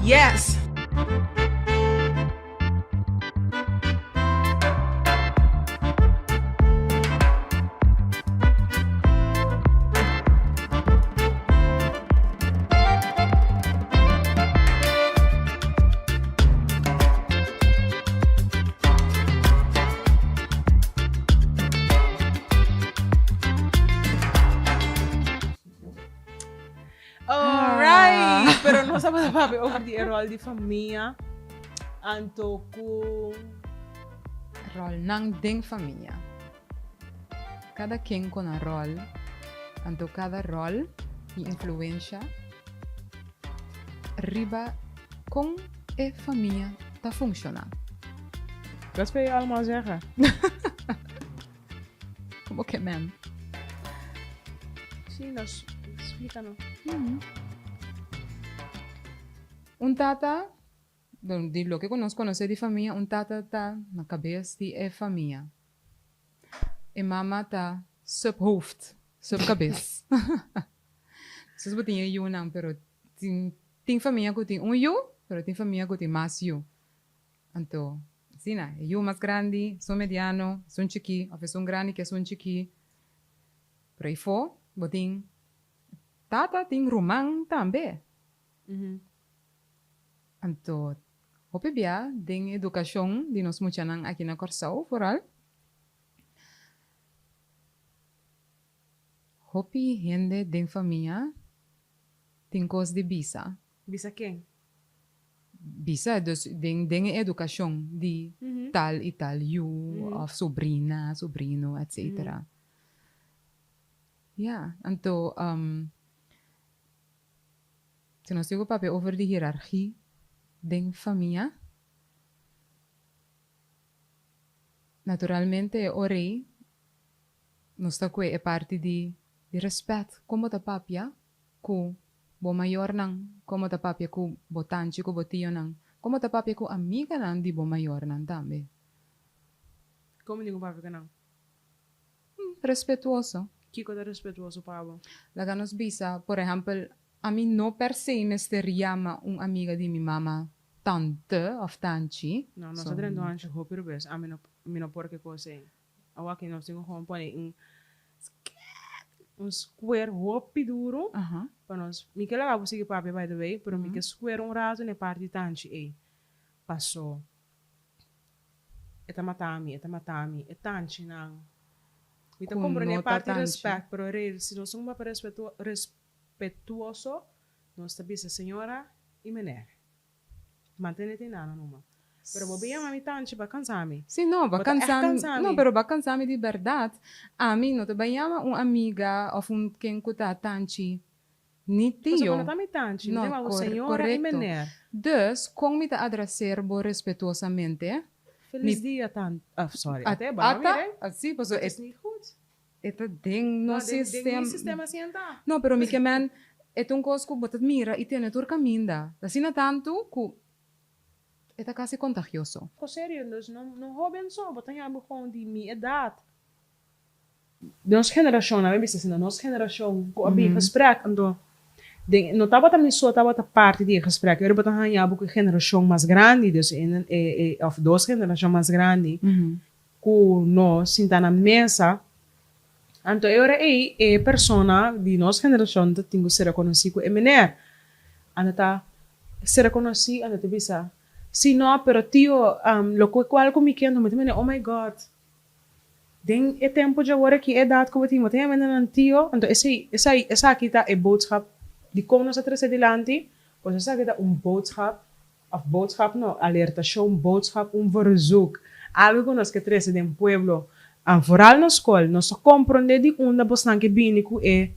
Yes! Alright! Pero não sabe papi over die rol di família. Anto ku Rol ng ding família. Cada quem com a rol, anto cada rol e influência riba com a família tá funcionar. Wat wil je allemaal zeggen? Como que man? Sim, nós explica-nos. Un tata, de lo que conozco de família, un tata tá na cabeça de família. E mama tá sub hoofd, sub cabeça. Vocês botam eu não, pero tem família que tem eu, pero tem família que tem mais eu. Então, assim, né? Eu mais grande, sou mediano, sou chiqui, ou sou grande que sou chiqui. Por aí fora, botem tata tem romang também. Então, hope bia ding educação de nós muchanan aqui na Corsao, foral. Hope gente ding família tem coisa de bisa. Bisa quem? Bisa, dus ding educação de tal e tal, you, of sobrina, sobrino, etc. Yeah, então, se nós digo papi over de hierarquia ding família, naturalmente, orei, nós está é parte de respeito, como ta papia, com bo maior nang, como ta papia com bo tanchi, com bo tio nang, como ta papia com amiga nang di bo maior nang também. Como ninguém papi que não? Respetuoso. Kiko é respetuoso, Pablo. Laga nos bisa, por exemplo, a mim não per se me llama amiga de minha mama tante of tanchi. Não, nós so, não antes roupa bes. A mim não por que coisa. Eu aqui nós temos como põe square roupa duro. Para nós, me que lá você que papi by the way, pero me que square raso na parte tanchi passou. Eta matami, e tanchi não. Então, compreender parte de respeito, pero se nós somos respetuoso, nós sabemos a senhora e menor. Mantém-te nada, não. Pero vou bem a mami tanchi, vai cansar-me. Sim, não, vai cansar-me. Não, pero vai cansar-me de verdade. A mim, não te vai chamar uma amiga ou quem cuta tanchi. Ni tio. Não, não tanchi, não, a senhora e menor. Dus, como me tá adresar respetuosamente, Feliz dia, tanto. Sorry. Até sim, pois é niet goed. Ito ding no sistema. Sistema assim anda. No, pero mi que man, ito coisa que botat mira e tiene tur caminda. Assim na tanto que ito quase contagioso. Ko sério, não roubem só, botam já com de minha idade. Nossa geração, na verdade, assim, nossa geração, com a gesprek, então não estava também só estava a parte de gesprek. Eu botam já com a geração mais grande, dus of duas gerações mais grande, com nós sentar na mesa. Então, eu era a persona de nossa geração que tenho que ser reconhecido é menor. Então, ser reconhecido, então, bisa. Se não, pero tio, lo qual comigo que ando, oh my God. Den é tempo de agora que é dado como timo, tem a menina tio, então essa aqui tá é boodschap de como nós atrás adiante, pois essa aqui tá boodschap não, alertação, boodschap, verzoek, algo que nós que traz de pueblo. Vooral na escola, nós compreender de onde você que bínico é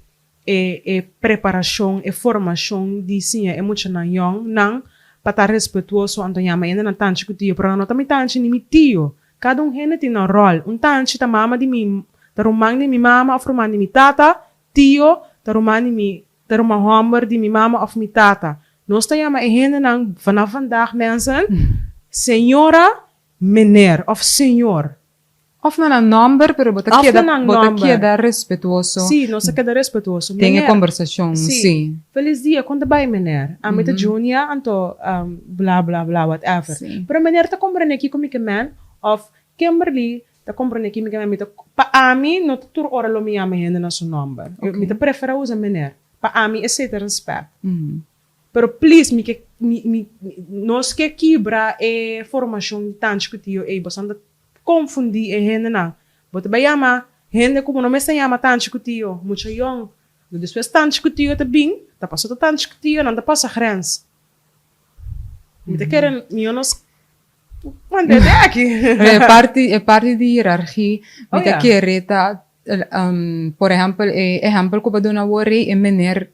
preparação, é formação de sim, é muito na young, não para estar respeituoso, então já ainda não tanto que tio, para não também tanto nem tio, cada tem um rol, tanto da mama de mim, da romang de minha mama, ou romang de minha tata, tio, da romang homem de minha mama ou minha tata, nós estamos ainda não vanaf vandaag mensen, senhora, meneer of senhor. Of na number, pero bota Of na ng number. queda respetuoso. Sim, nós queda respetuoso. Tenha Meneer, conversação, sim. sim. Feliz dia, quando vai, meneer? A mita Junior, anto, bla, bla, bla, whatever. Sim. Pero meneer, ta compreende aqui como que man, of Kimberly, ta compreende aqui como que man, mita, pa ami, no tur ora lo mi ama hende na su number. Okay. Mita prefera usa meneer. Pa ami, é certo respeito. Mhm. Pero please, nós que quebra é formação tanto que tio é bastante confundir é hende não. Bota bem ama, hende como não me se chama tanto que tio, muito young. Depois tanto que tio tá bem, tá passando tanto que tio, não tá passa grens. Me te querem, nós mande aqui. É parte de hierarquia. Oh, Mita yeah. quereta, por exemplo, exemplo que ba na worry é menor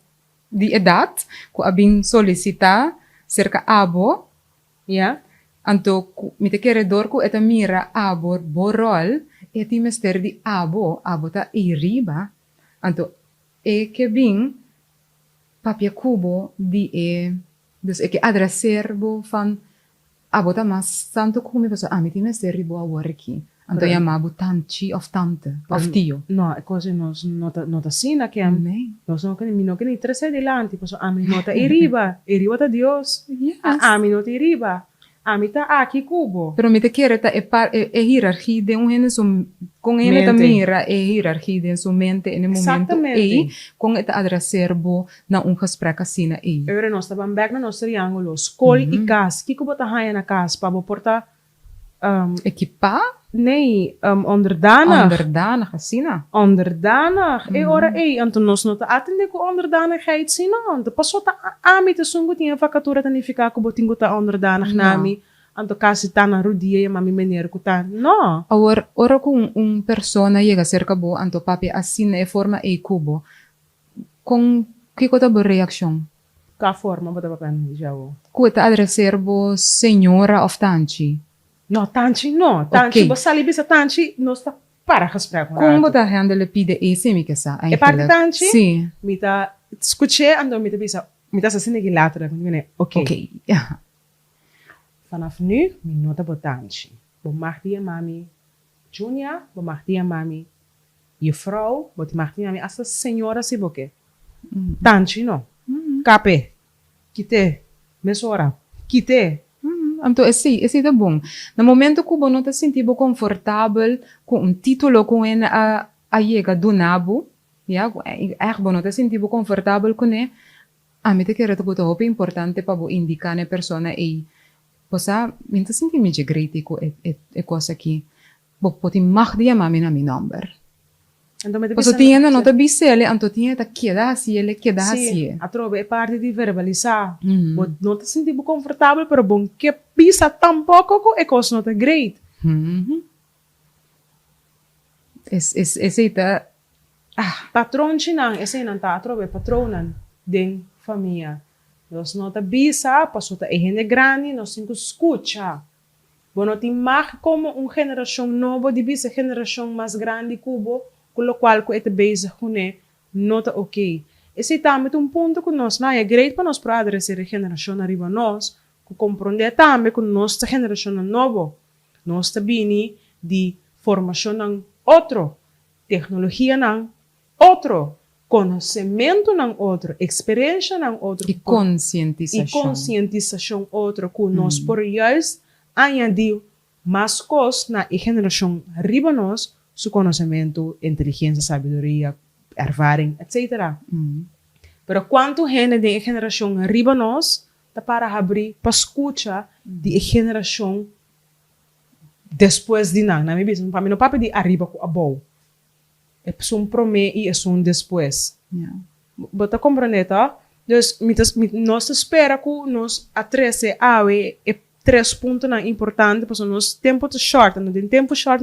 de idade, que abin solicita cerca abo, Ja? anto mita queredor que eta mira abo borol, e ti mester di abo ta iriba, anto que bin papia cubo di dus que adreserbo van abo ta mas tanto come posso mi ti mester ribo a worki, anto yamabu tanti of tante of tio. No, é coisa nós nota assim na que am. Nee. Nós não queremos trazer adelante, pois a mim nota iriba tá Deus. Yes. A mim nota iriba. A mim tá aqui cubo. Pero mi te quiere ta hierarquia de un gene con ene ta Mente. mira hierarquia de su mente en el momento Exatamente. con eta adreserbo na un gesprek assim na Agora nós estamos back na nosso triângulo, escola e casa. Que bota raia na casa para portar equipa nee, onderdanig. onderdanig assim Onderdanig. E ora, então nós não tá atendendo com onderdanigheid, sim, não. Então passou tá a mim te sungo tinha vacatura tá nem ficar com botingo tá onderdanig na mim. Então casa tá na rodia e mami meneer ku tá. Não. ora com persona llega cerca bo anto papi assim na forma cubo com que kota bo reação Ka forma bota pa pen já o. ku eta adreserbo senhora of tanchi No, tanti no. Tanti, Ok. você ali bisa tanti, nós tá para gesprek com como bota handle pide semi que sa E parte tanti? sim Mita, escutei, ando mita bisa, mita sa sinigi later, né? Ok. ok Vanaf nu, mi nota botanchi. Bomachtia mami, Junior, bomachtia mami, juffrouw, bomachtia mami, essa senhora se boque. Tanchi no. Cape. Kite. Mesora. Kite. Então, esse tá bom. No momento que você não está sentindo confortável com título com ele a chega do nabo, ja, erg bom não está sentindo confortável com ele, a mim te quero te botar roupa importante para você indicar a pessoa e você me está sentindo meio crítico coisa aqui. Você pode mag dia mami na meu número. Então, me Você tinha na nota bisele, então tinha tá queda assim, ele queda assim. a trova é parte de verbalizar. Não te sentir confortável, pero bom que pisa tampouco é coisa não tá great. Esse tá Patrão chinang, esse não tá, a trova é patronan den família. Nós não tá bisa, passou tá é grande, nós temos que escutar. Bom, não tem mais como geração nova de bisa geração mais grande cubo, com o qual que é base com não tá ok. Esse também é ponto que nós não é great para nós para adressar a geração arriba nós, que compreender também que nossa geração nova, nós tá bem de formação não outro, tecnologia não outro, conhecimento não outro, experiência não outro, e conscientização. e conscientização outro, que nós por juist añadir mais coisas na geração arriba nós, su conhecimento, inteligência, sabedoria, ervaring, etc. Pero quanto gente de geração arriba nós, tá para abrir para escutar de geração depois de nada. Na minha visão, para mim não papo de arriba com above. É um promê e é um depois. Yeah. Bota compreender, tá? Dus, nós espera que nós atrese a três pontos importantes, porque nosso tempo é short, no tempo short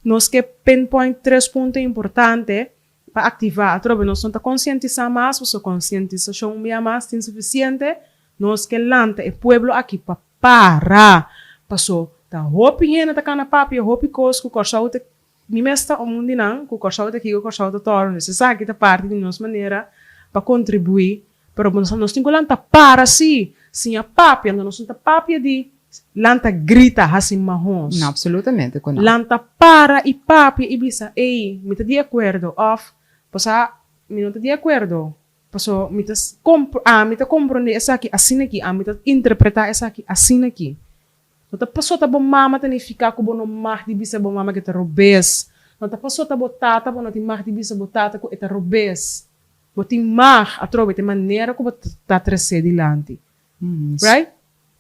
nós que pinpoint três pontos importantes para ativar. A tropa nós não está conscientizar mais, porque a conscientização mais insuficiente, nós que lanta o pueblo aqui para parar. Passou, tá roupa hiena, tá cana papi, roupa cos, que corchau te mi mesta o mundo não, que corchau te aqui, que corchau te torno. Você sabe que tá parte de nossa maneira para contribuir, pero nós temos que lanta para si, sim a papi, nós não tá papi de Lanta grita assim mahons. Não, absolutamente. Com não. Lanta para e papi e bisa, ei, me tá de acordo, of, pasa, me não tá de acordo. Paso, me tá compreender essa aqui, assim aqui, me tá interpretar essa aqui, assim aqui. Não tá passou tá bom mama tá nem ficar com bom mar de bisa bom mama que tá robes. Não tá passou tá bom tata, bom não tem mar de bisa bom tata que tá robes. Botin mar a trove te maneira como tá trazer dilante. Right?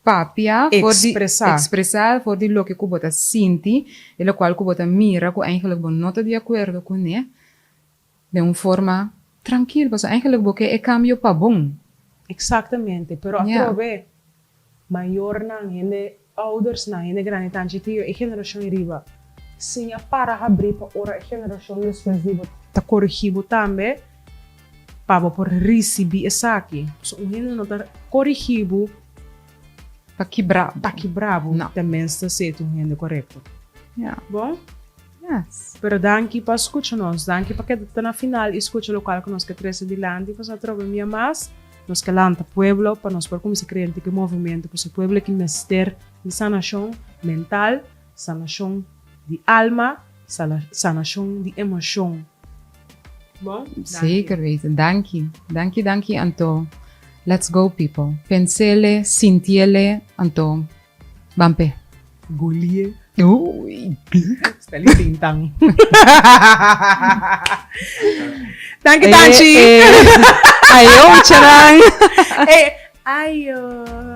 Papia, Expressar. Expressar voor die lo que kubota sinti, e lo qual kubota mira, que eigenlijk bon nota de acordo com né, de uma forma tranquila, porque eigenlijk bo que é cambio para bom. Exactamente, pero a Yeah. trove maior na gente ouders na gente grande tanto tio e geração riba. Sim, a para abrir para ora a geração depois de tá corrigido também. Para por receber essa aqui. So, gente não tá corrigido. Para quebrar. Tá que bravo. Não. Também está certo, gente correto. Yeah. Bom? Yes. Pero danke para escuchar nós. Danke para que tá na final escucha o local que nós que trece dilante. Para trove minha mais. Nós que lanta pueblo. Para nós por como se cria que movimento. Para o pueblo que mester de sanação mental. Sanação de alma. Sanação de emoção. Bom? Zeker weten. Dankie. Dankie, Anto. Let's go, people. Pensele, sintiele, Anto. Bampe. Golie. Ui. Está lintang. Danke, Tanchi. Ayo, charang. Ayo.